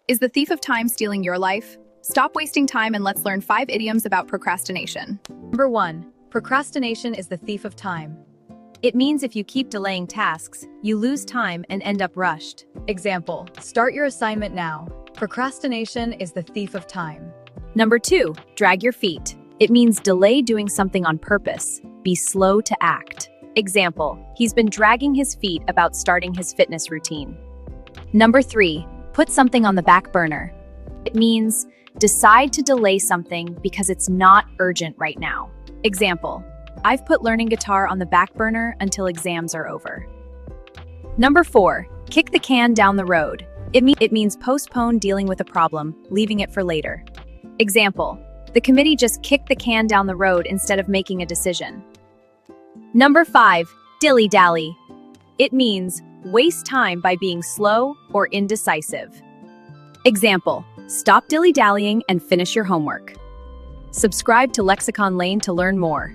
Is the thief of time stealing your life? Stop wasting time and let's learn 5 idioms about procrastination. Number 1. Procrastination is the thief of time. It means if you keep delaying tasks, you lose time and end up rushed. Example, start your assignment now. Procrastination is the thief of time. Number 2. Drag your feet. It means delay doing something on purpose. Be slow to act. Example, he's been dragging his feet about starting his fitness routine. Number 3. Put something on the back burner. It means decide to delay something because it's not urgent right now. Example, I've put learning guitar on the back burner until exams are over. Number 4. Kick the can down the road. It means postpone dealing with a problem, leaving it for later. Example, the committee just kicked the can down the road instead of making a decision. Number 5. Dilly-dally. It means waste time by being slow or indecisive. Example, stop dilly-dallying and finish your homework. Subscribe to Lexicon Lane to learn more.